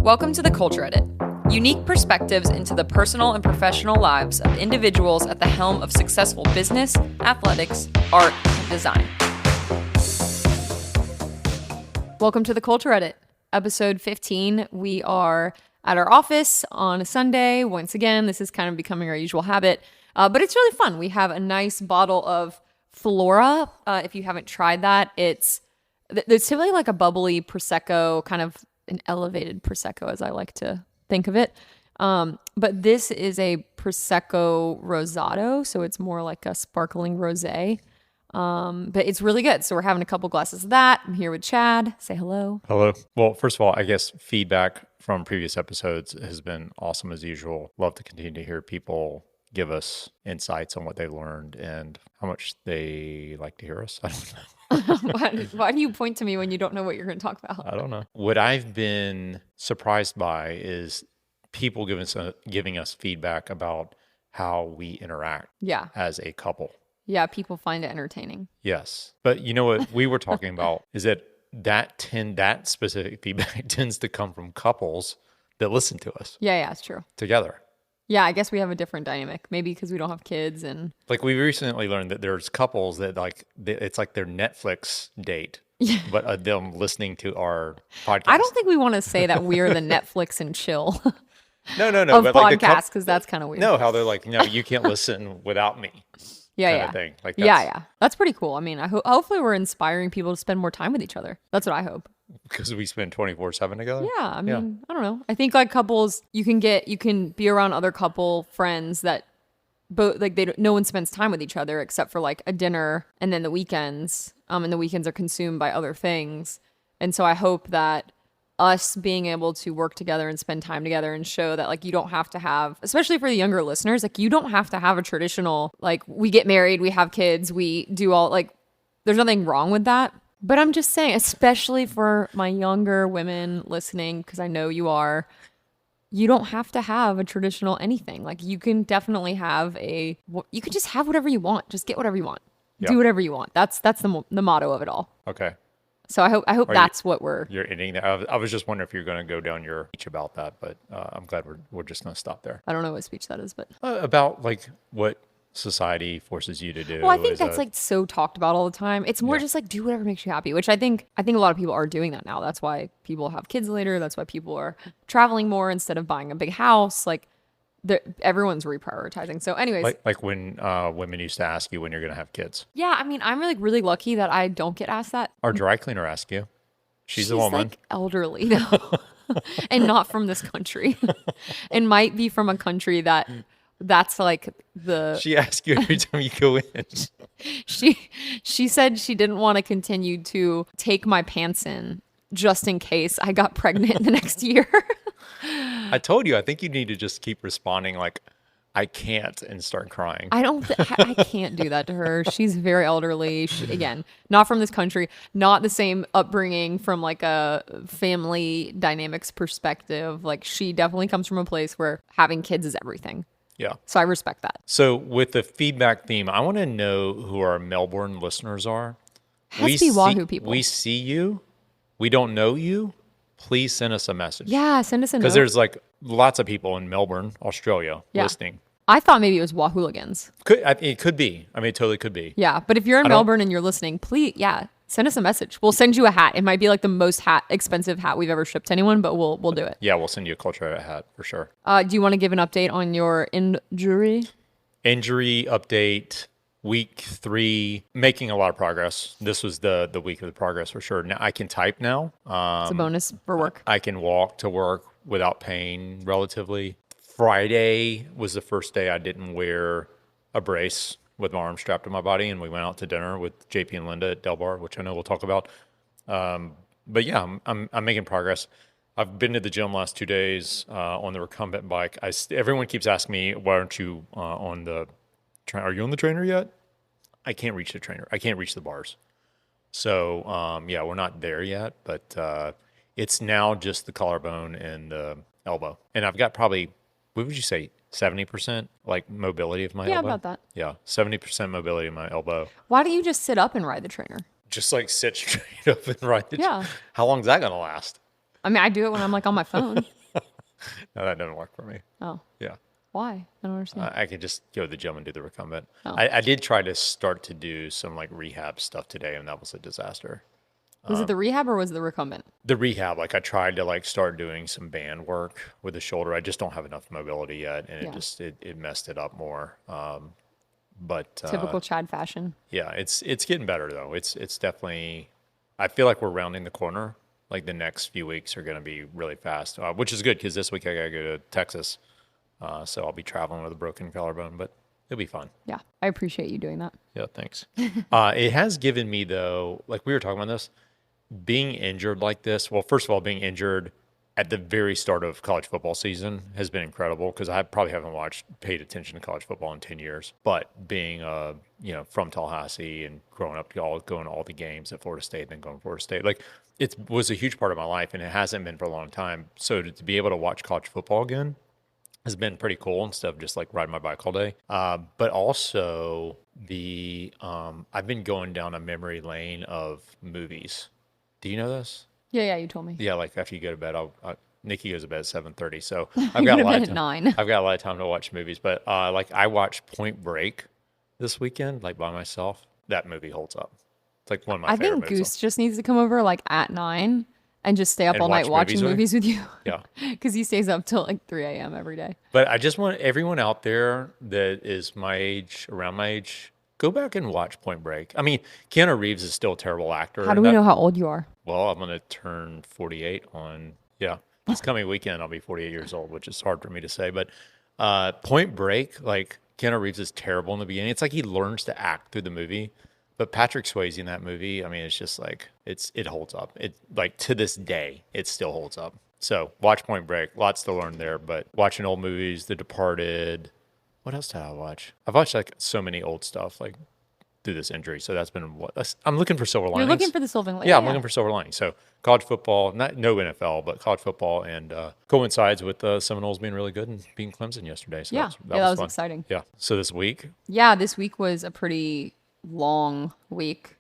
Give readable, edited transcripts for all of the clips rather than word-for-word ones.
Welcome to the Culture Edit. Unique perspectives into the personal and professional lives of individuals at the helm of successful business, athletics, art, and design. Welcome to the Culture Edit, episode 15. We are at our office on a Sunday. Once again, this is kind of becoming our usual habit, but it's really fun. We have a nice bottle of Flora. If you haven't tried that, it's typically like a bubbly Prosecco, kind of an elevated Prosecco as I like to think of it. But this is a Prosecco Rosato, so it's more like a sparkling rosé. But it's really good. So we're having a couple glasses of that. I'm here with Chad. Say hello. Hello. Well, first of all, I guess feedback from previous episodes has been awesome as usual. Love to continue to hear people give us insights on what they learned and how much they like to hear us. I don't know. Why do you point to me when you don't know what you're going to talk about? I don't know. What I've been surprised by is people giving us feedback about how we interact as a couple. Yeah, people find it entertaining. Yes. But you know what we were talking about is that specific feedback tends to come from couples that listen to us. Yeah, it's true. Together. Yeah, I guess we have a different dynamic. Maybe because we don't have kids and... Like we recently learned that there's couples that it's like their Netflix date, but them listening to our podcast. I don't think we want to say that we're the Netflix and chill no, of but podcasts because that's kind of weird. No, how they're like, no, you can't listen without me. Kind of thing. Like yeah. That's pretty cool. I mean, hopefully we're inspiring people to spend more time with each other. That's what I hope. Because we spend 24/7 together? Yeah, I mean, I don't know. I think like couples, you can be around other couple friends that both like no one spends time with each other except for like a dinner and then the weekends. And the weekends are consumed by other things. And so I hope that us being able to work together and spend time together and show that like you don't have to have, especially for the younger listeners, like you don't have to have a traditional, like we get married, we have kids, we do all like, there's nothing wrong with that. But I'm just saying, especially for my younger women listening, because I know you are, you don't have to have a traditional anything. Like you can definitely you can just have whatever you want. Just get whatever you want. Yeah. Do whatever you want. That's the motto of it all. Okay. So I hope that's what you're ending that. I was just wondering if you're going to go down your speech about that, but I'm glad we're just going to stop there. I don't know what speech that is, but about like what society forces you to do. Well, I think that's like so talked about all the time. It's more just like do whatever makes you happy, which I think a lot of people are doing that now. That's why people have kids later. That's why people are traveling more instead of buying a big house. Like everyone's reprioritizing. So anyways. Like when women used to ask you when you're going to have kids. Yeah, I mean, I'm really lucky that I don't get asked that. Our dry cleaner asked you. She's a woman. Like elderly now and not from this country. And might be from a country that's like she asks you every time you go in. She said she didn't want to continue to take my pants in just in case I got pregnant the next year. I told you, I think you need to just keep responding like, I can't, and start crying. I can't do that to her. She's very elderly. Again, not from this country, not the same upbringing from like a family dynamics perspective. Like she definitely comes from a place where having kids is everything. Yeah. So I respect that. So with the feedback theme, I want to know who our Melbourne listeners are. Has to be Wahoo people. We see you. We don't know you. Please send us a message. Yeah, send us a note. Because there's like lots of people in Melbourne, Australia listening. I thought maybe it was Wahooligans. It could be. I mean, it totally could be. Yeah, but if you're in Melbourne and you're listening, please, send us a message. We'll send you a hat. It might be like the most expensive hat we've ever shipped to anyone, but we'll do it. Yeah, we'll send you a Culture hat for sure. Do you want to give an update on your injury? Injury update, week 3, making a lot of progress. This was the week of the progress for sure. Now I can type now. It's a bonus for work. I can walk to work without pain relatively. Friday was the first day I didn't wear a brace with my arm strapped to my body, and we went out to dinner with JP and Linda at Del Bar, which I know we'll talk about. But yeah, I'm making progress. I've been to the gym last 2 days on the recumbent bike. Everyone keeps asking me, why aren't you on the trainer? Are you on the trainer yet? I can't reach the trainer. I can't reach the bars. So we're not there yet, but it's now just the collarbone and the elbow. And I've got probably, what would you say, 70% like mobility of my elbow? Yeah, about that. Yeah, 70% mobility of my elbow. Why don't you just sit up and ride the trainer? Just like sit straight up and ride the trainer. How long is that going to last? I mean, I do it when I'm like on my phone. No, that doesn't work for me. Oh, Yeah. why? I don't understand. I could just go to the gym and do the recumbent. Oh. I did try to start to do some like rehab stuff today, and that was a disaster. Was it the rehab or was it the recumbent? The rehab, like I tried to like start doing some band work with the shoulder. I just don't have enough mobility yet, and Yeah. it messed it up more. But Typical Chad fashion. yeah, it's getting better though. It's definitely. I feel like we're rounding the corner. Like the next few weeks are going to be really fast, which is good because this week I got to go to Texas, so I'll be traveling with a broken collarbone, but it'll be fun. Yeah, I appreciate you doing that. Yeah, thanks. It has given me though, like we were talking about this, being injured like this. Well, first of all, being injured at the very start of college football season has been incredible because I probably haven't paid attention to college football in 10 years. But being, from Tallahassee and growing up, going to all the games at Florida State, then going to Florida State, like it was a huge part of my life, and it hasn't been for a long time. So to be able to watch college football again has been pretty cool instead of just like riding my bike all day. But also I've been going down a memory lane of movies. Do you know this? Yeah, you told me. Yeah, like after you go to bed, Nikki goes to bed at 7:30, so You I've got go a to lot bed of at time. 9. I've got a lot of time to watch movies, but like I watched Point Break this weekend, like by myself. That movie holds up. It's like one of my I favorite think movies. Goose just needs to come over like at 9 and just stay up And all night watch watching movies movies with you. Yeah, Because he stays up till like 3 a.m. every day. but I just want everyone out there that is my age, around my age, go back and watch Point Break. I mean, Keanu Reeves is still a terrible actor. How do we know how old you are? Well, I'm going to turn 48 this coming weekend. I'll be 48 years old, which is hard for me to say. But Point Break, like Keanu Reeves is terrible in the beginning. It's like he learns to act through the movie. But Patrick Swayze in that movie, I mean, it's just like it holds up. It like to this day, it still holds up. So watch Point Break. Lots to learn there. But watching old movies, The Departed. What else did I watch? I've watched like so many old stuff, like through this injury. So that's been I'm looking for silver linings. You're looking for the silver lining. Yeah, I'm looking for silver linings. So college football, no NFL, but college football, and coincides with the Seminoles being really good and beating Clemson yesterday. So Yeah, that was fun. exciting. Yeah. So this week, Yeah, this week was a pretty long week.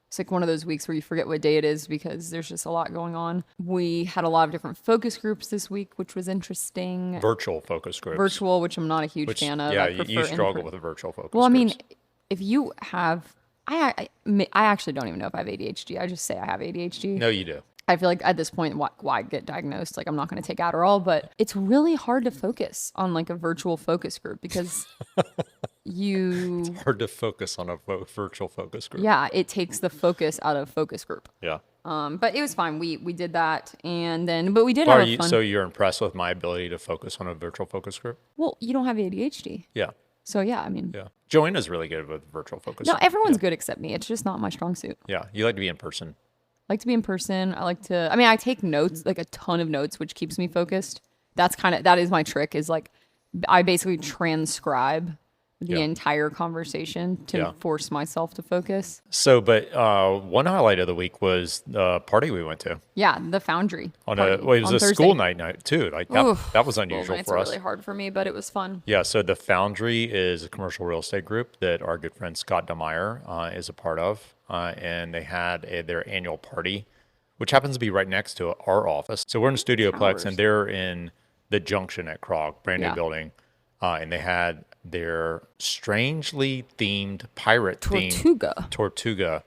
It's like one of those weeks where you forget what day it is because there's just a lot going on. We had a lot of different focus groups this week, which was interesting. virtual focus groups. Virtual, which I'm not a huge fan of. Yeah, I you prefer struggle with a virtual focus Well, I mean, groups. if you have, I actually don't even know if I have ADHD. I just say I have ADHD. No, you do. I feel like at this point, why get diagnosed? Like, I'm not going to take Adderall, but it's really hard to focus on like a virtual focus group because Hard to focus on a virtual focus group. yeah, it takes the focus out of focus group. Yeah. But it was fine. We did that, and then but we did Are have you, fun. so you're impressed with my ability to focus on a virtual focus group? Well, you don't have ADHD, Yeah. so yeah. I mean, Yeah. Joanna's really good with virtual focus. no, everyone's good except me. It's just not my strong suit. Yeah. You like to be in person. I like to be in person. I take notes, like a ton of notes, which keeps me focused. That is my trick, is like I basically transcribe the Yeah. entire conversation to Yeah. force myself to focus. So, but one highlight of the week was the party we went to Yeah, the Foundry. it party was on a Thursday. school night too. Like that was School unusual nights for are us. really hard for me, but it was fun. Yeah, so the Foundry is a commercial real estate group that our good friend Scott DeMeyer is a part of, and they had their annual party, which happens to be right next to our office. So we're in Studioplex, Towers. and they're in the Junction at Krog, brand new Yeah. building, and they had their strangely themed pirate Tortuga.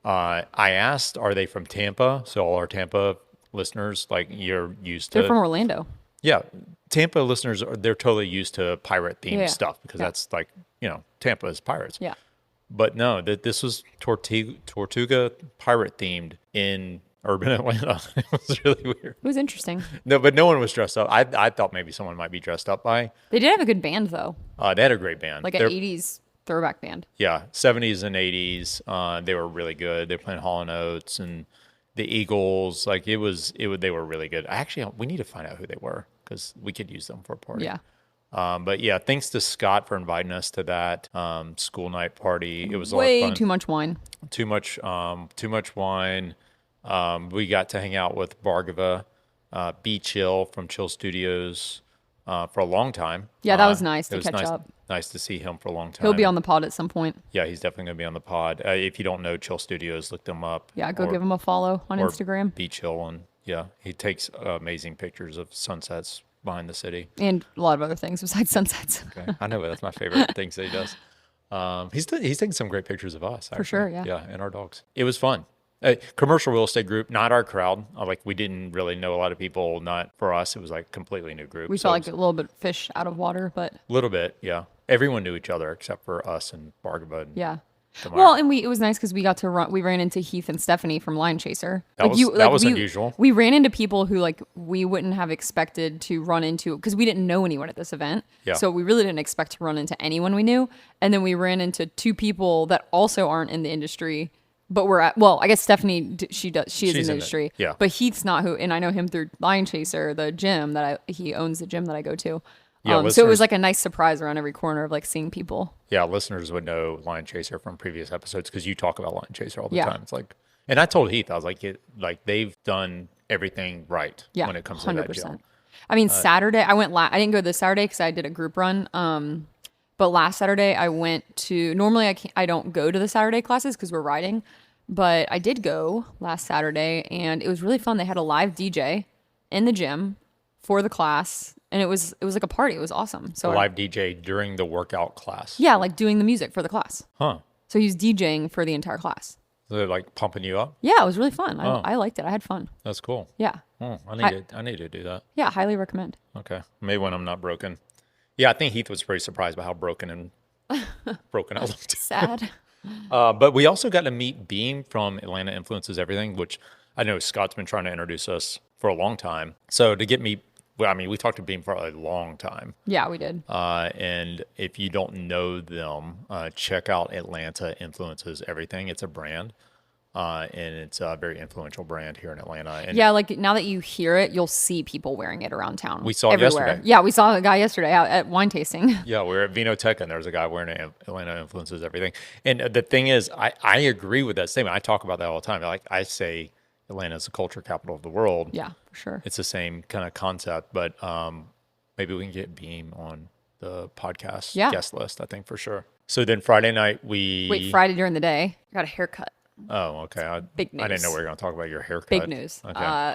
I asked, are they from Tampa? So all our Tampa listeners, like you're used to. They're from Orlando. Yeah, Tampa listeners they're totally used to pirate themed Yeah. stuff because that's like Tampa is pirates. Yeah. But no, this was Tortuga pirate themed in urban Atlanta. It was really weird. It was interesting. No, but no one was dressed up. I thought maybe someone might be dressed up by. They did have a good band though, They had a great band. like an They're- 80s throwback band. Yeah, 70s and 80s. They were really good. They were playing Hall & Oates and the Eagles. Like they were really good. We need to find out who they were because we could use them for a party. Yeah. But yeah, thanks to Scott for inviting us to that school night party. It was a lot of Way fun. too much wine. Too much wine. We got to hang out with Bhargava, B Chill from Chill Studios for a long time. Yeah, that was nice it to was catch up. Nice to see him for a long time. He'll be on the pod at some point. Yeah, he's definitely going to be on the pod. If you don't know Chill Studios, look them up. Yeah, go or- give him a follow on or Instagram. Be Chill on Yeah, he takes amazing pictures of sunsets behind the city. And a lot of other things besides sunsets. Okay, I know, but that's my favorite things that he does. He's taking some great pictures of us, actually. For sure, yeah. Yeah, and our dogs. It was fun. Commercial real estate group, not our crowd. Like, we didn't really know a lot of people. Not for us. It was like completely new group. We So felt it like a little bit fish out of water, but a little bit, yeah. Everyone knew each other except for us and Bargabud. yeah. Tamara. Well, and it was nice because we got to run. We ran into Heath and Stephanie from Lion Chaser. That was unusual. We ran into people who like we wouldn't have expected to run into because we didn't know anyone at this event. Yeah. So we really didn't expect to run into anyone we knew. And then we ran into two people that also aren't in the industry, but we're at. Well, I guess Stephanie she is in She's the in it, industry. yeah. But Heath's not who, and I know him through Lion Chaser, the gym that he owns the gym that I go to. Yeah, so it was listeners- like a nice surprise around every corner of like seeing people. Yeah, listeners would know Lion Chaser from previous episodes because you talk about Lion Chaser all the Yeah. time. It's like, and I told Heath, I was like, they've done everything right Yeah, when it comes to that gym. I mean, Saturday I went. I didn't go this Saturday because I did a group run. But last Saturday I went to. Normally I don't go to the Saturday classes because we're riding, but I did go last Saturday and it was really fun. They had a live DJ in the gym for the class, and it was like a party. It was awesome. So Live DJ during the workout class. yeah, like doing the music for the class. Huh. So he was DJing for the entire class. So they're like pumping you up. Yeah, it was really fun. Oh. I liked it. I had fun. That's cool. Yeah, Oh, I need to do that. yeah, highly recommend. Okay. Maybe when I'm not broken. Yeah, I think Heath was pretty surprised by how broken I looked. Sad. But we also got to meet Beam from Atlanta Influences Everything, which I know Scott's been trying to introduce us for a long time. So to get me, well, I mean, we talked to Beam for a long time. Yeah, we did. And if you don't know them, check out Atlanta Influences Everything. It's a brand. And it's a very influential brand here in Atlanta. And Yeah, like now that you hear it, you'll see people wearing it around town. We saw it everywhere. yesterday. Yeah, we saw a guy yesterday out at wine tasting. Yeah, we were at Vinoteca, and there was a guy wearing Atlanta Influences Everything. And the thing is, I agree with that statement. I talk about that all the time. Like, I say Atlanta is the culture capital of the world. Yeah, for sure. It's the same kind of concept, but maybe we can get Beam on the podcast guest list, I think, for sure. So then Friday night, Wait, Friday during the day, I got a haircut. Oh, okay. Big I didn't news. know we were going to talk about your haircut. Big news. Okay.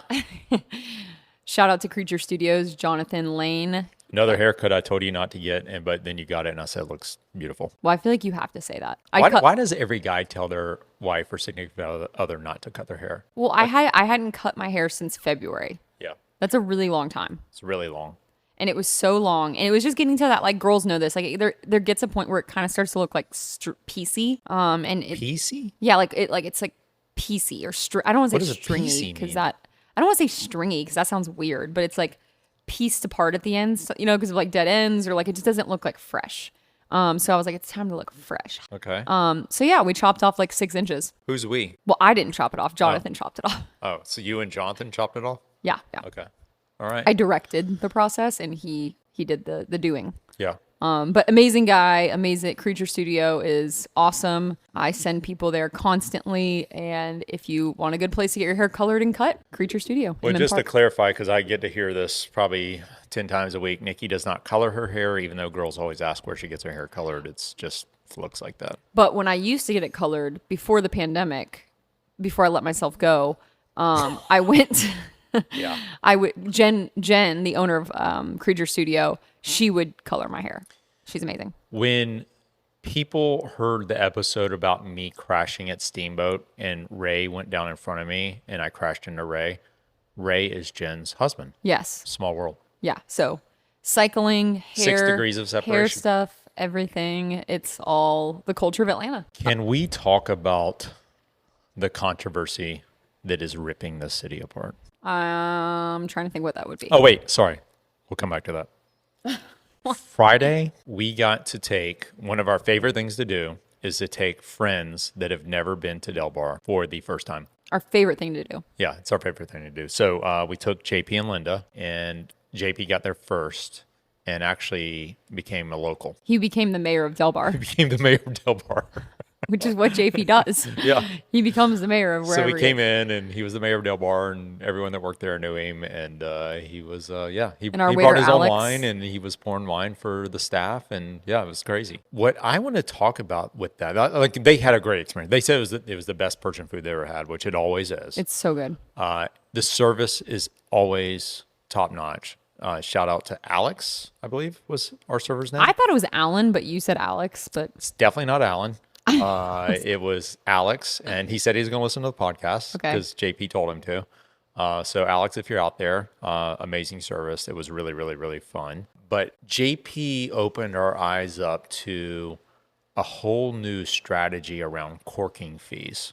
Shout out to Creature Studios, Jonathan Lane. Another haircut I told you not to get, but then you got it, and I said it looks beautiful. Well, I feel like you have to say that. Why does every guy tell their wife or significant other not to cut their hair? Well, I hadn't cut my hair since February. Yeah, That's a really long time. it's really long. And it was so long, and it was just getting to that, like, girls know this, like there gets a point where it kind of starts to look like piecey. And it, PC? yeah, it's like piecey or I don't want to What say does a stringy piecey because mean? that I don't want to say stringy because that sounds weird, but it's like pieced apart at the ends, you know, because of like dead ends or like it just doesn't look like fresh. So I was like, it's time to look fresh. Okay. So yeah, we chopped off like 6 inches. Who's we? Well, I didn't chop it off. Jonathan chopped it off. Oh, so you and Jonathan chopped it off? Yeah. Okay. All right. I directed the process and he did the doing. Yeah. But amazing guy, amazing. Creature Studio is awesome. I send people there constantly, and if you want a good place to get your hair colored and cut, Creature Studio. Well, in just to Park. clarify, because I get to hear this probably 10 times a week, Nikki does not color her hair, even though girls always ask where she gets her hair colored. It's just looks like that. But when I used to get it colored before the pandemic, before I let myself go, I went. Yeah. Jen, the owner of Creature Studio, she would color my hair. She's amazing. When people heard the episode about me crashing at Steamboat and Ray went down in front of me and I crashed into Ray, Ray is Jen's husband. Yes. Small world. Yeah. So cycling, hair, 6 degrees of hair separation. stuff, everything. It's all the culture of Atlanta. Can we talk about the controversy that is ripping the city apart? I'm trying to think what that would be. Oh, wait, sorry. We'll come back to that. Friday, we got to take one of our favorite things to do is to take friends that have never been to Del Bar for the first time. Our favorite thing to do. Yeah, it's our favorite thing to do. So we took JP and Linda, and JP got there first and actually became a local. He became the mayor of Del Bar, He became the mayor of Del Bar. which is what JP does. Yeah. He becomes the mayor of wherever So we he came is. in, and he was the mayor of Del Bar, and everyone that worked there knew him. And he was, he our he waiter, brought his Alex. own wine, and he was pouring wine for the staff. And yeah, it was crazy. What I want to talk about with that, like they had a great experience. They said it was the best Persian food they ever had, which it always is. It's so good. The service is always top notch. Shout out to Alex, I believe was our server's name. I thought it was Alan, but you said Alex. But It's definitely not Alan. It was Alex, and he said he's going to listen to the podcast because JP told him to. So Alex, if you're out there, amazing service. It was really, really, really fun. But JP opened our eyes up to a whole new strategy around corking fees.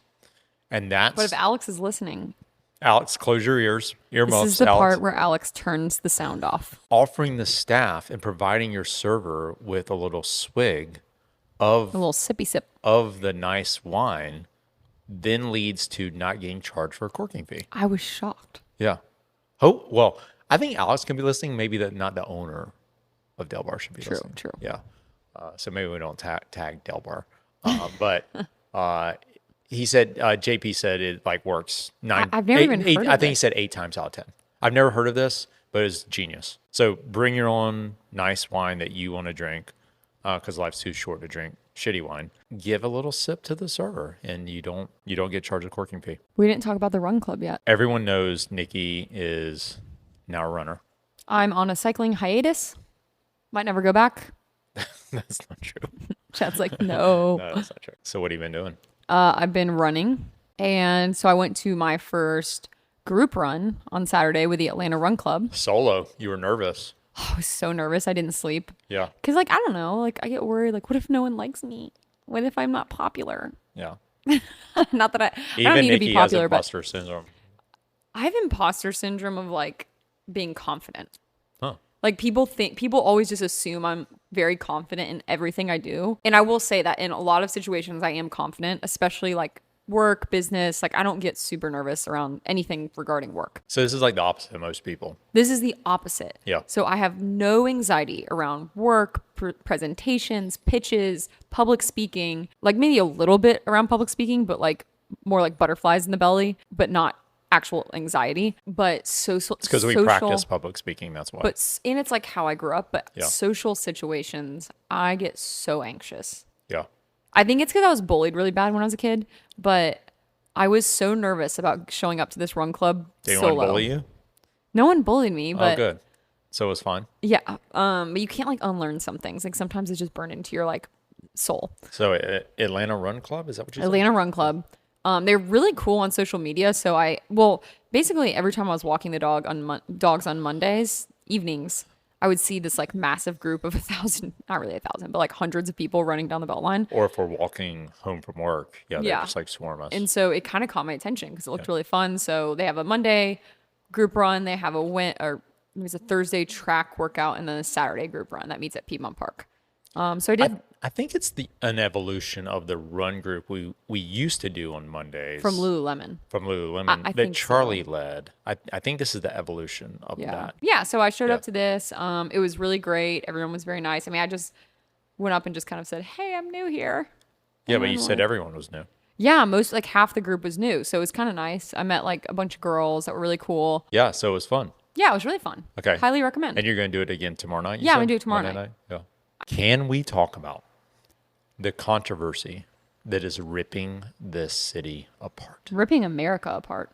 And that's... But if Alex is listening... Alex, close your earmuffs. This is the Alex. part where Alex turns the sound off. Offering the staff and providing your server with a little swig of... A little sippy sip. Of the nice wine then leads to not getting charged for a corking fee. I was shocked. Yeah. Oh, well, I think Alex can be listening. Maybe not the owner of Del Bar should be listening. True. Yeah. So maybe we don't tag Del Bar. But he said, JP said it like works I've never even heard of I think he said 8 times out of 10. I've never heard of this, but it's genius. So bring your own nice wine that you want to drink because life's too short to drink shitty wine. Give a little sip to the server and you don't get charged a corking fee. We didn't talk about the run club yet. Everyone knows Nikki is now a runner. I'm on a cycling hiatus. Might never go back. That's not true. Chad's like, no. No, that's not true. So what have you been doing? I've been running. And so I went to my first group run on Saturday with the Atlanta Run Club. Solo. You were nervous. I was so nervous. I didn't sleep. Yeah. Because, like, I don't know. Like, I get worried. Like, what if no one likes me? What if I'm not popular? Yeah. Not that I Even don't need Nikki to be popular, has but imposter syndrome. I have imposter syndrome of, like, being confident. Huh. Like, people always just assume I'm very confident in everything I do. And I will say that in a lot of situations, I am confident, especially, like, work, business. Like, I don't get super nervous around anything regarding work. So this is like the opposite of most people. This is the opposite. Yeah. So I have no anxiety around work, presentations, pitches, public speaking, like maybe a little bit around public speaking, but like more like butterflies in the belly, but not actual anxiety. But social, It's because we practice public speaking. That's why. And it's like how I grew up, but Yeah. social situations, I get so anxious. Yeah. I think it's because I was bullied really bad when I was a kid, but I was so nervous about showing up to this run club Did solo. anyone bully you? No one bullied me, but Oh, good. So it was fun. yeah. But you can't like unlearn some things. Like sometimes it's just burned into your like soul. So Atlanta Run Club, is that what you said? Atlanta Run Club. They're really cool on social media. So basically every time I was walking the dogs on Mondays evenings, I would see this like massive group of 1,000, not really 1,000, but like hundreds of people running down the belt line. Or if we're walking home from work, they just like swarm us. And so it kind of caught my attention because it looked really fun. So they have a Monday group run, they have a Thursday track workout, and then a Saturday group run that meets at Piedmont Park. So I did I think it's an evolution of the run group we used to do on Mondays from Lululemon. I I that think so. Charlie led. I think this is the evolution of that. Yeah. So I showed Yeah. up to this. It was really great. Everyone was very nice. I mean, I just went up and just kind of said, "Hey, I'm new here." Yeah, And but you then, said like, everyone was new. Yeah, like half the group was new, so it was kind of nice. I met like a bunch of girls that were really cool. Yeah, so it was fun. Yeah, it was really fun. Okay. Highly recommend. And you're going to do it again tomorrow night? Yeah, I'm gonna do it tomorrow Monday night. Yeah. Can we talk about the controversy that is ripping this city apart? Ripping America apart.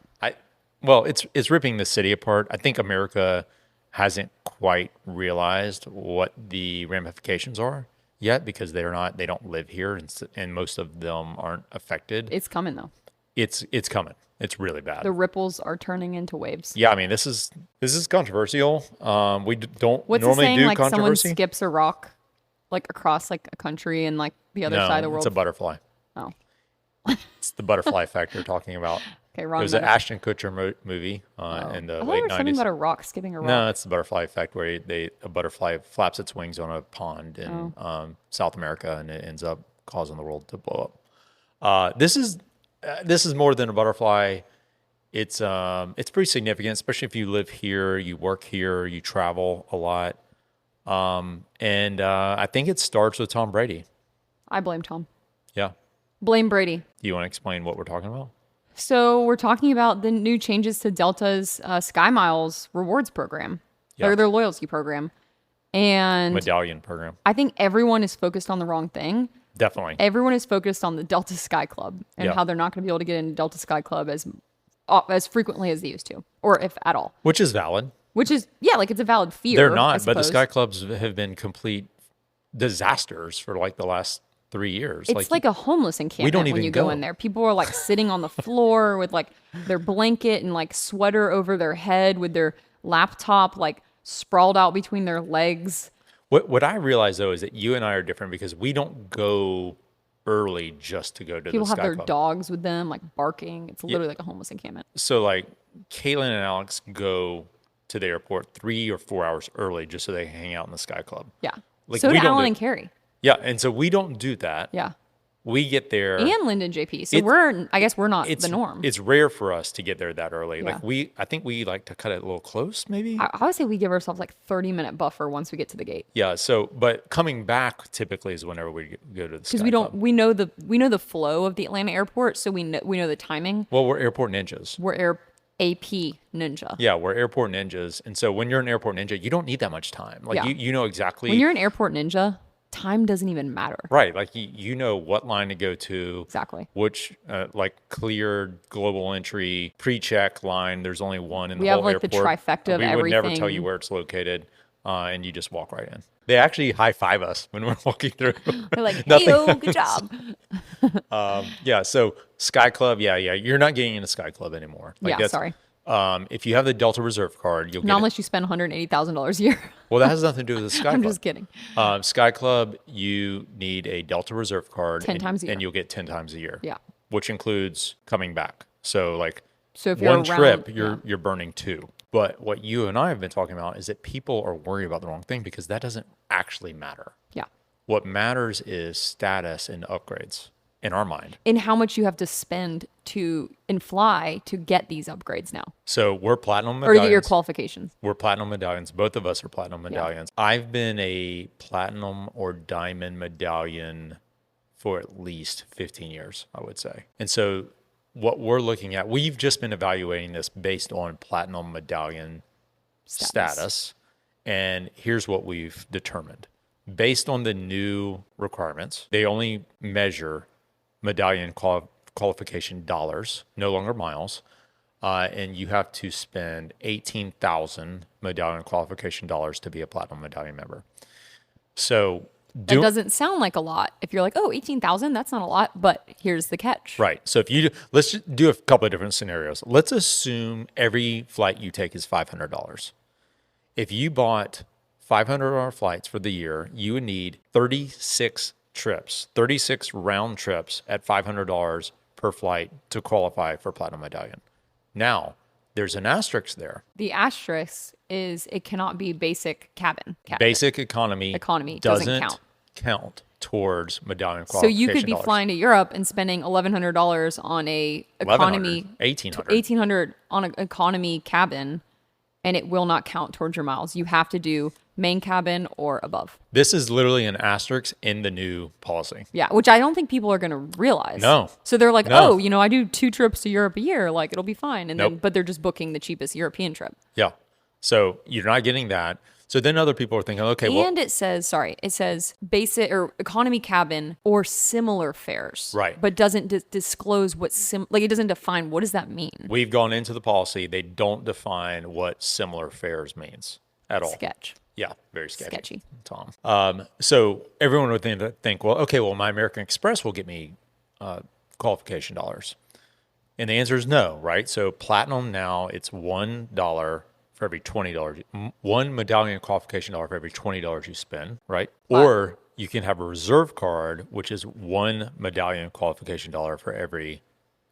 Well, it's ripping the city apart. I think America hasn't quite realized what the ramifications are yet because they don't live here, and most of them aren't affected. It's coming though. It's coming. It's really bad. The ripples are turning into waves. Yeah, I mean this is controversial. We don't What's the normally saying? do Like someone controversy. skips a rock, like across like a country and like the other No, side of the world. it's a butterfly. Oh, It's the butterfly effect you're talking about. okay, wrong. It was an metaphor. Ashton Kutcher movie in the I thought late there was something 90s. about a rock skipping a rock. No, it's the butterfly effect where a butterfly flaps its wings on a pond in South America and it ends up causing the world to blow up. This is more than a butterfly. It's pretty significant, especially if you live here, you work here, you travel a lot. And I think it starts with Tom Brady. I blame Tom. Yeah. Blame Brady. Do you want to explain what we're talking about? So we're talking about the new changes to Delta's Sky Miles rewards program, Yeah. or their loyalty program. And Medallion program. I think everyone is focused on the wrong thing. Definitely. Everyone is focused on the Delta Sky Club and Yeah. how they're not going to be able to get into Delta Sky Club as as frequently as they used to, or if at all. Which is valid. Which is, yeah, like it's a valid fear. They're I not, but the suppose. Sky Clubs have been complete disasters for like the last 3 years. It's like a homeless encampment don't when even you go go. in there. People are like sitting on the floor with like their blanket and like sweater over their head with their laptop like sprawled out between their legs. What I realize though is that you and I are different because we don't go early just to go to People the have Sky their Club. dogs with them, like barking. It's literally like a homeless encampment. So like Caitlin and Alex go to the airport 3 or 4 hours early just so they can hang out in the Sky Club. Yeah. Like, So we do don't Alan do- and Carrie. Yeah, and so we don't do that. Yeah. We get there. And Lyndon JP. So It's- I guess we're not the norm. It's rare for us to get there that early. Yeah. Like I think we like to cut it a little close, maybe. I would say we give ourselves like 30-minute buffer once we get to the gate. Yeah. So, but coming back typically is whenever we go to the Sky Because we don't, Club. we know the flow of the Atlanta airport, so we know the timing. Well, we're airport ninjas. We're AP ninja. Yeah, we're airport ninjas, and so when you're an airport ninja, you don't need that much time. Like Yeah. you know exactly. When you're an airport ninja, time doesn't even matter. Right, like you know what line to go to. Exactly. Which like cleared global entry pre-check line. There's only one in We the have, whole like, the airport. trifecta of We would never tell everything. you where it's located, and you just walk right in. They actually high five us when we're walking through. We're like, Nothing hey, good job. Yeah, so Sky Club, yeah, you're not getting into Sky Club anymore. Like Yeah, that's- sorry. If you have the Delta Reserve card, you'll get Not it. unless you spend $180,000 a year. Well, that has nothing to do with the Sky I'm Club. just kidding. Sky Club, you need a Delta Reserve card 10 times a year. and you'll get 10 times a year. Yeah. Which includes coming back. So like So if you're one around, trip, yeah. you're burning 2. But what you and I have been talking about is that people are worried about the wrong thing because that doesn't actually matter. Yeah. What matters is status and upgrades in our mind. And how much you have to spend and fly to get these upgrades now, So we're platinum or medallions. get your qualifications. We're platinum medallions. Both of us are platinum medallions. I've been a platinum or diamond medallion for at least 15 years, I would say. And so what we're looking at, we've just been evaluating this based on platinum medallion status. And here's what we've determined. Based on the new requirements, they only measure medallion qualification dollars, no longer miles. And you have to spend 18,000 medallion qualification dollars to be a platinum medallion member. So That doesn't sound like a lot. If you're like, oh, 18,000, that's not a lot. But here's the catch. right. So if you let's just do a couple of different scenarios. Let's assume every flight you take is $500. If you bought $500 flights for the year, you would need 36 trips, 36 round trips at $500 per flight to qualify for platinum medallion. Now, there's an asterisk there. The asterisk is it cannot be basic cabin. Basic economy doesn't count towards medallion So qualification you could be dollars. flying to Europe and spending $1,100 on a economy, 1,800. $1,800 on an economy cabin, and it will not count towards your miles. You have to do main cabin or above. This is literally an asterisk in the new policy. Yeah, which I don't think people are going to realize. No. So they're like, No. oh, I do 2 trips to Europe a year, like it'll be fine. And then, Nope. but they're just booking the cheapest European trip. Yeah. So you're not getting that. So then other people are thinking, okay, well, And it says basic or economy cabin or similar fares. Right. But doesn't disclose what it doesn't define what does that mean? we've gone into the policy. They don't define what similar fares means at all. Sketch. Yeah, very sketchy. Sketchy. Tom. So everyone would think, well, okay, well, my American Express will get me qualification dollars. And the answer is no, right? So platinum now, it's $1 for every $20. One medallion qualification dollar for every $20 you spend, right? Or you can have a reserve card, which is one medallion qualification dollar for every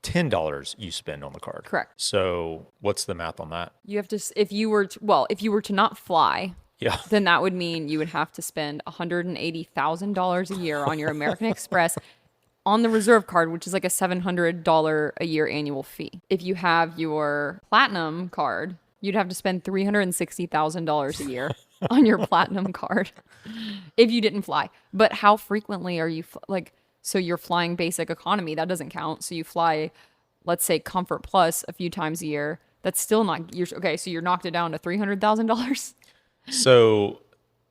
$10 you spend on the card. Correct. So what's the math on that? You have to if you were to not fly, Yeah. then that would mean you would have to spend $180,000 a year on your American Express on the reserve card, which is like a $700 a year annual fee. If you have your platinum card, you'd have to spend $360,000 a year on your platinum card if you didn't fly. But how frequently are you so you're flying basic economy, that doesn't count. So you fly, let's say Comfort Plus a few times a year. That's still not, so you're knocked it down to $300,000. So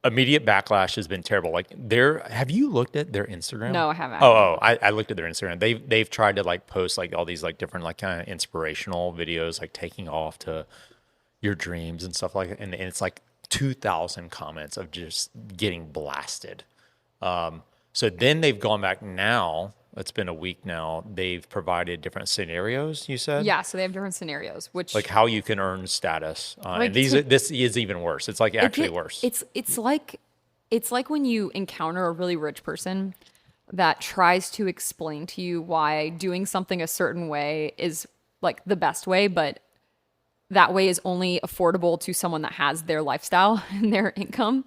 immediate backlash has been terrible. Like have you looked at their Instagram? No, I haven't. I looked at their Instagram. They've tried to like post like all these like different like kind of inspirational videos, like taking off to your dreams and stuff like that. And it's like 2,000 comments of just getting blasted. So then they've gone back now. It's been a week now. They've provided different scenarios, you said? Yeah, so they have different scenarios, which Like how you can earn status. Like And this is even worse. It's like actually worse. It's like when you encounter a really rich person that tries to explain to you why doing something a certain way is like the best way, but that way is only affordable to someone that has their lifestyle and their income.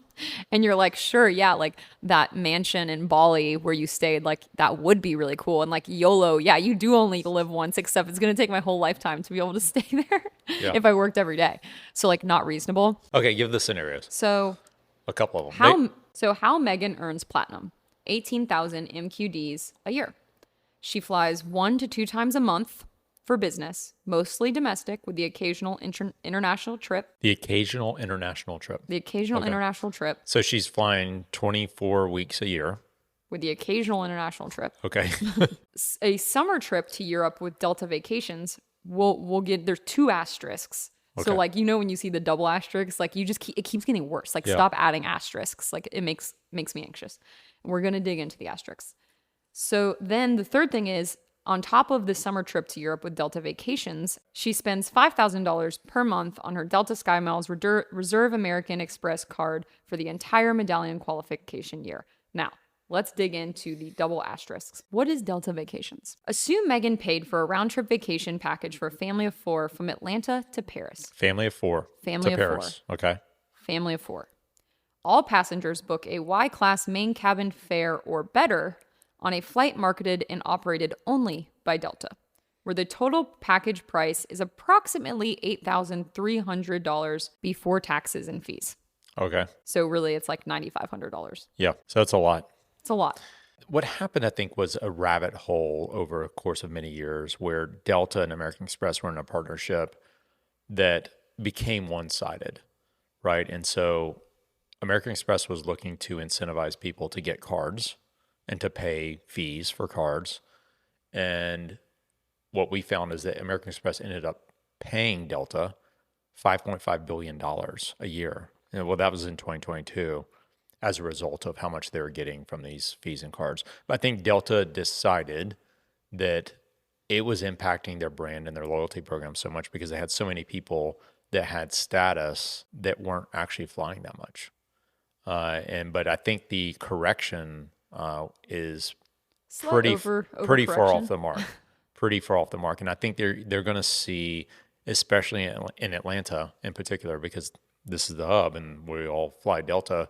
And you're like, sure, yeah, like that mansion in Bali where you stayed, like that would be really cool. And like YOLO, yeah, you do only live once, except it's going to take my whole lifetime to be able to stay there if I worked every day. So like not reasonable. Okay, give the scenarios. So A couple of them. how Megan earns platinum, 18,000 MQDs a year. She flies 1 to 2 times a month for business, mostly domestic, with the occasional international trip. The occasional international trip. International trip So she's flying 24 weeks a year. with the occasional international trip. Okay. A summer trip to Europe with Delta Vacations. We'll get there's 2 asterisks. So Okay. like when you see the double asterisks, like you just it keeps getting worse. Like stop adding asterisks. Like it makes me anxious. We're gonna dig into the asterisks. So then the third thing is, on top of the summer trip to Europe with Delta Vacations, she spends $5,000 per month on her Delta SkyMiles Reserve American Express card for the entire medallion qualification year. Now, let's dig into the double asterisks. What is Delta Vacations? Assume Megan paid for a round-trip vacation package for a family of 4 from Atlanta to Paris. Family of 4 Family to of Paris. Okay. Family of 4. All passengers book a Y-class main cabin fare or better on a flight marketed and operated only by Delta, where the total package price is approximately $8,300 before taxes and fees. Okay. So really, it's like $9,500. Yeah. So that's a lot. It's a lot. What happened, I think, was a rabbit hole over a course of many years where Delta and American Express were in a partnership that became one-sided, right? And so American Express was looking to incentivize people to get cards and to pay fees for cards. And what we found is that American Express ended up paying Delta $5.5 billion a year. And well, that was in 2022 as a result of how much they were getting from these fees and cards. But I think Delta decided that it was impacting their brand and their loyalty program so much because they had so many people that had status that weren't actually flying that much. But I think the correction is pretty far off the mark. Pretty far off the mark. And I think they're going to see, especially in Atlanta in particular, because this is the hub and we all fly Delta.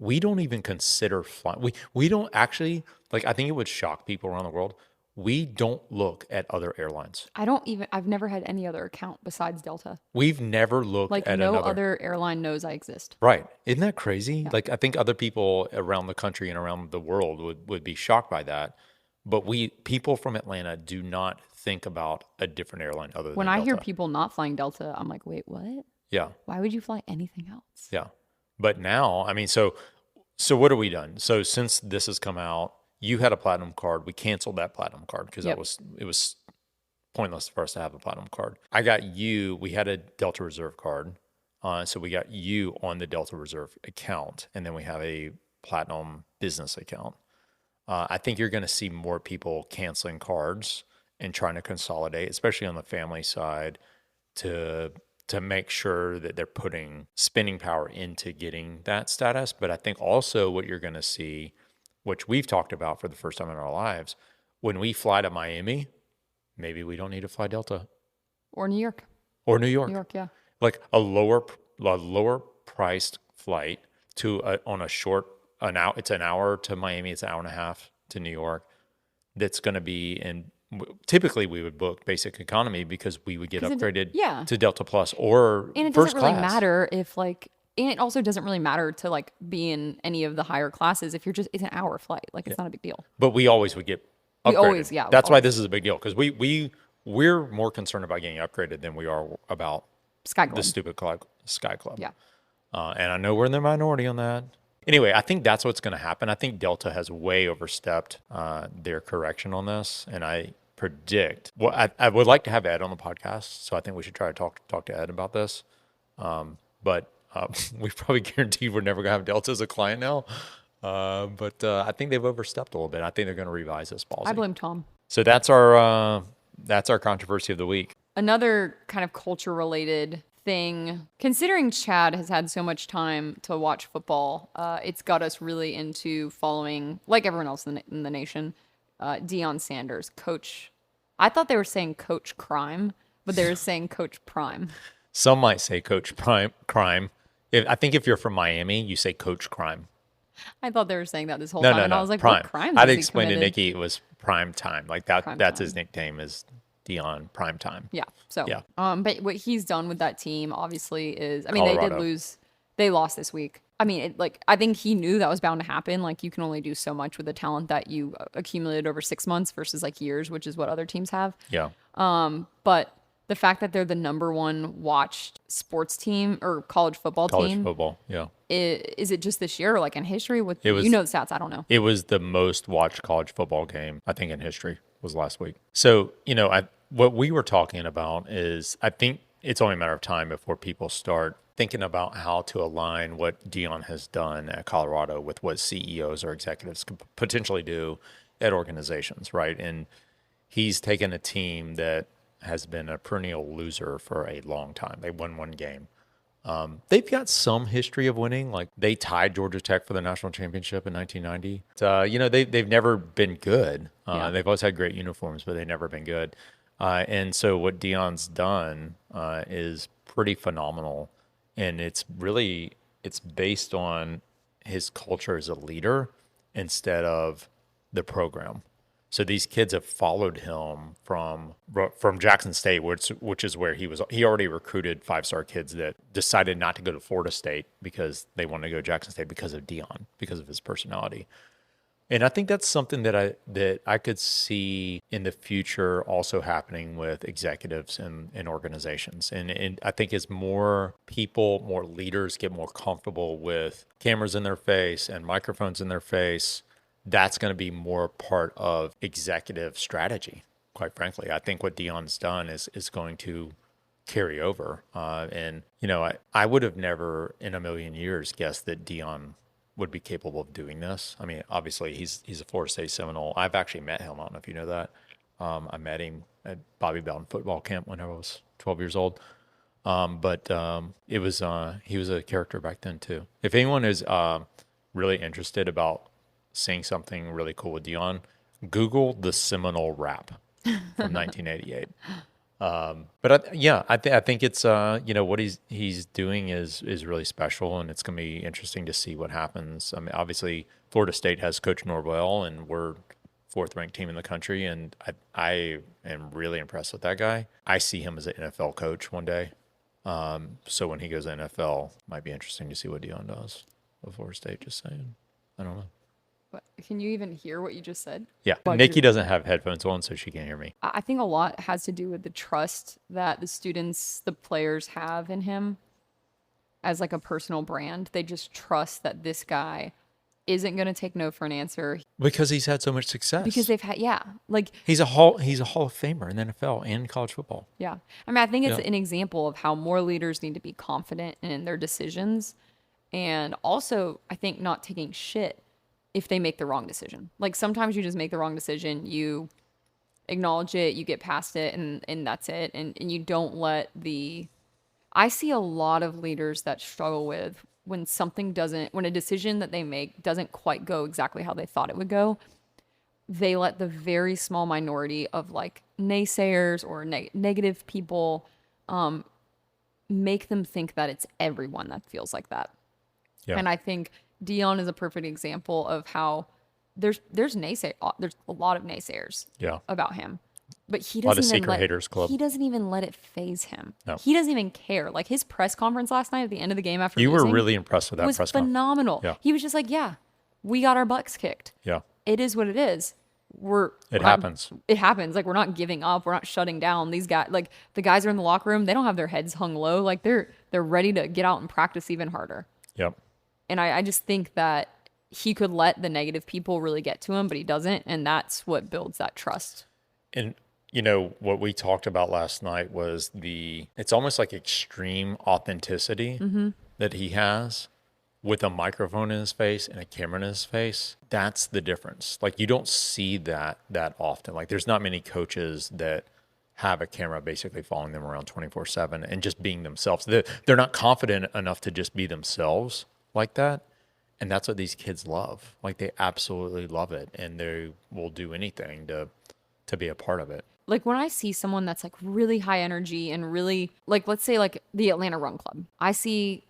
We don't even consider flying. We don't actually, like, I think it would shock people around the world. We don't look at other airlines. I've never had any other account besides Delta. We've never looked like at no another. other airline knows I exist. Right. Isn't that crazy? Yeah. Like, I think other people around the country and around the world would be shocked by that. But people from Atlanta do not think about a different airline other than When I Delta. hear people not flying Delta, I'm like, wait, what? Yeah. Why would you fly anything else? Yeah. But now, I mean, so what have we done? So since this has come out, you had a platinum card. We canceled that platinum card because it was pointless for us to have a platinum card. I got you. We had a Delta Reserve card. So we got you on the Delta Reserve account, and then we have a platinum business account. I think you're going to see more people canceling cards and trying to consolidate, especially on the family side, to make sure that they're putting spending power into getting that status. But I think also what you're going to see, which we've talked about for the first time in our lives, when we fly to Miami, maybe we don't need to fly Delta. Or New York. Or New York. New York, yeah. Like a lower priced flight to it's an hour to Miami, it's an hour and a half to New York. That's going to be typically we would book basic economy because we would get upgraded to Delta Plus or and it first doesn't really class. matter if like, and it also doesn't really matter to like be in any of the higher classes if it's an hour flight. Like it's not a big deal. But we always would get upgraded. That's why this is a big deal because we're more concerned about getting upgraded than we are about Sky Club. the stupid Sky Club. Yeah. And I know we're in the minority on that. Anyway, I think that's what's going to happen. I think Delta has way overstepped their correction on this, and I predict. Well, I would like to have Ed on the podcast, so I think we should try to talk to Ed about this. But we probably guaranteed we're never going to have Delta as a client now. But I think they've overstepped a little bit. I think they're going to revise this policy. I blame Tom. So that's our controversy of the week. Another kind of culture related thing, considering Chad has had so much time to watch football, it's got us really into following, like everyone else in the nation, Deion Sanders, coach. I thought they were saying Coach Crime, but they were saying Coach Prime. Some might say Coach Crime. I think if you're from Miami, you say Coach Crime. I thought they were saying that this whole time, and I was like, Prime. what crime I'd has he explain to committed? Nikki it was Prime Time. Like that. Prime That's Time. his nickname is Deion Prime Time. Yeah. So, Yeah. But what he's done with that team, obviously, is, I mean, they Colorado. did lose. They lost this week. I mean, I think he knew that was bound to happen. Like, you can only do so much with the talent that you accumulated over 6 months versus like years, which is what other teams have. Yeah. But the fact that they're the number one watched sports team or college football College team, football. Yeah. is it just this year or like in history? With It was- you know the stats, I don't know. It was the most watched college football game, I think, in history was last week. So, what we were talking about is I think it's only a matter of time before people start thinking about how to align what Deion has done at Colorado with what CEOs or executives could potentially do at organizations, right? And he's taken a team that has been a perennial loser for a long time. They won one game. They've got some history of winning. Like they tied Georgia Tech for the national championship in 1990. They've never been good. Yeah. They've always had great uniforms, but they've never been good. And so what Deion's done is pretty phenomenal. And it's based on his culture as a leader instead of the program. So these kids have followed him from Jackson State, which is where he was. He already recruited 5-star kids that decided not to go to Florida State because they wanted to go to Jackson State because of Deion, because of his personality. And I think that's something that I could see in the future also happening with executives and organizations. And I think as more people, more leaders get more comfortable with cameras in their face and microphones in their face, that's going to be more part of executive strategy, quite frankly. I think what Deion's done is going to carry over. I would have never in a million years guessed that Deion would be capable of doing this. I mean, obviously he's a Florida State Seminole. I've actually met him. I don't know if you know that. I met him at Bobby Bowden football camp when I was 12 years old. But he was a character back then too. If anyone is really interested about seeing something really cool with Deion, Google the Seminole Rap from 1988. I think it's what he's doing is really special, and it's going to be interesting to see what happens. I mean, obviously Florida State has Coach Norvell, and we're 4th-ranked team in the country, and I am really impressed with that guy. I see him as an NFL coach one day. So when he goes to NFL, it might be interesting to see what Deion does with Florida State. Just saying, I don't know. But can you even hear what you just said? Yeah, Like Nikki doesn't have headphones on, so she can't hear me. I think a lot has to do with the trust that the students, the players have in him as like a personal brand. They just trust that this guy isn't going to take no for an answer Because he's had so much success. because they've had, He's a Hall of Famer in the NFL and college football. yeah. I mean, I think it's Yeah. an example of how more leaders need to be confident in their decisions. And also, I think not taking shit if they make the wrong decision. Like sometimes you just make the wrong decision, you acknowledge it, you get past it, and that's it. And you don't let I see a lot of leaders that struggle with when a decision that they make doesn't quite go exactly how they thought it would go. They let the very small minority of like naysayers or negative people make them think that it's everyone that feels like that. Yeah. And I think Deion is a perfect example of how there's a lot of naysayers Yeah. about him, but he lot of doesn't even secret haters club. He doesn't even let it phase him. No. He doesn't even care. Like his press conference last night at the end of the game after You were losing really impressed with that was press conference. phenomenal. Yeah. He was just like, "Yeah, we got our butts kicked. Yeah. It is what it is. It happens. It happens. Like we're not giving up. We're not shutting down. These guys, like the guys are in the locker room. They don't have their heads hung low. Like they're ready to get out and practice even harder." Yep. And I just think that he could let the negative people really get to him, but he doesn't. And that's what builds that trust. And, you know, what we talked about last night was it's almost like extreme authenticity that he has with a microphone in his face and a camera in his face. That's the difference. Like, you don't see that often. Like, there's not many coaches that have a camera basically following them around 24/7 and just being themselves. They're not confident enough to just be themselves like that. And that's what these kids love. Like, they absolutely love it, and they will do anything to be a part of it. Like, when I see someone that's like really high energy and really, like, let's say like the Atlanta Run Club, I see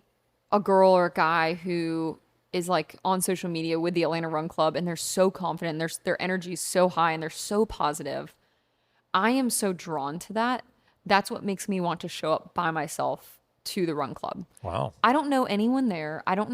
a girl or a guy who is like on social media with the Atlanta Run Club, and they're so confident, and their energy is so high, and they're so positive. I am so drawn to that. That's what makes me want to show up by myself to the Run Club. Wow. I don't know anyone there. I don't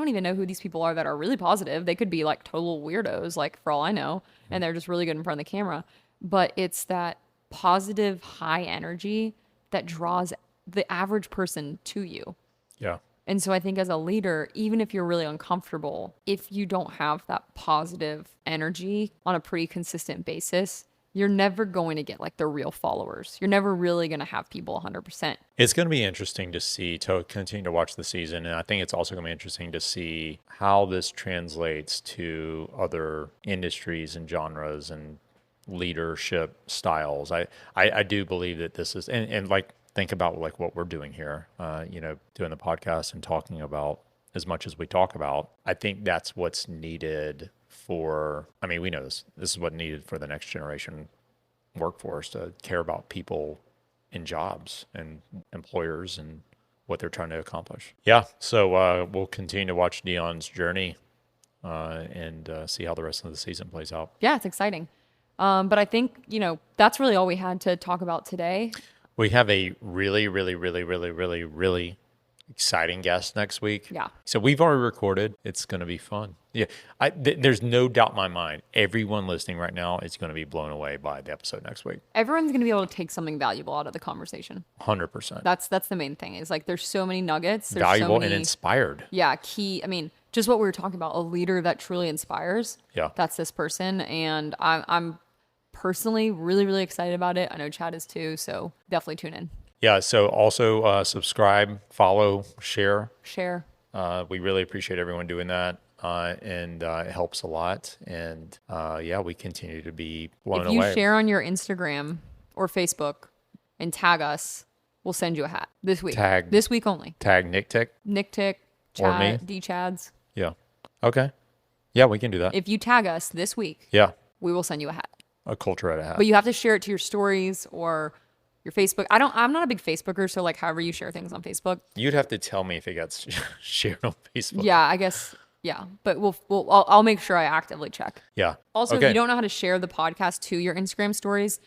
even know who these people are that are really positive. They could be like total weirdos, like, for all I know, and they're just really good in front of the camera. But it's that positive, high energy that draws the average person to you. Yeah. And so I think as a leader, even if you're really uncomfortable, if you don't have that positive energy on a pretty consistent basis, you're never going to get like the real followers. You're never really going to have people 100%. It's going to be interesting to continue to watch the season. And I think it's also going to be interesting to see how this translates to other industries and genres and leadership styles. I do believe that this is, and like, think about like what we're doing here, you know, doing the podcast and talking about as much as we talk about. I think that's what's needed we know this is what needed for the next generation workforce, to care about people in jobs and employers and what they're trying to accomplish. Yeah. So we'll continue to watch Deion's journey and see how the rest of the season plays out. Yeah, it's exciting. But I think, you know, that's really all we had to talk about today. We have a really, really, really, really, really, really exciting guest next week. Yeah. So we've already recorded. It's going to be fun. Yeah. There's no doubt in my mind, everyone listening right now is going to be blown away by the episode next week. Everyone's going to be able to take something valuable out of the conversation. 100%. That's the main thing, is like, there's so many nuggets. There's valuable so many, and inspired. Yeah. Just what we were talking about, a leader that truly inspires. Yeah. That's this person. And I'm personally really, really excited about it. I know Chad is too. So definitely tune in. Yeah. So also subscribe, follow, share. We really appreciate everyone doing that. And it helps a lot. And we continue to be blown away. If you share on your Instagram or Facebook and tag us, we'll send you a hat this week. This week only. Tag Nick Chad, Chad, or me. D Chads. Yeah. Okay. Yeah, we can do that. If you tag us this week, we will send you a hat. A culture at a hat. But you have to share it to your stories or your Facebook. I'm not a big Facebooker, so like however you share things on Facebook. You'd have to tell me if it gets shared on Facebook. Yeah, I guess. Yeah, but I'll make sure I actively check. Yeah. Also, if you don't know how to share the podcast to your Instagram stories,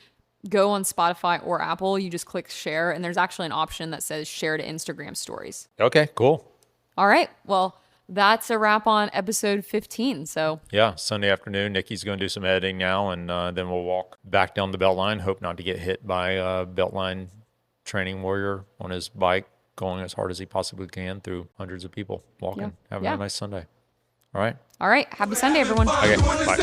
go on Spotify or Apple. You just click share, and there's actually an option that says share to Instagram stories. Okay, cool. All right. Well, that's a wrap on episode 15. So yeah, Sunday afternoon. Nikki's going to do some editing now, and then we'll walk back down the Beltline. Hope not to get hit by a Beltline training warrior on his bike, going as hard as he possibly can through hundreds of people walking. Have a nice Sunday. All right. All right. Happy Sunday, everyone. Okay. Bye.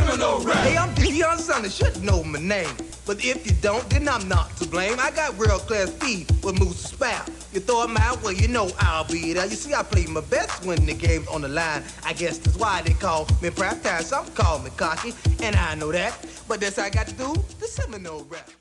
Hey, I'm Deion, son. You should know my name. But if you don't, then I'm not to blame. I got world-class speed with moves to spare. You throw it my way, you know I'll be there. You see, I play my best when the game's on the line. I guess that's why they call me prime time. Some call me cocky, and I know that. But this I got to do, the Seminole Rap.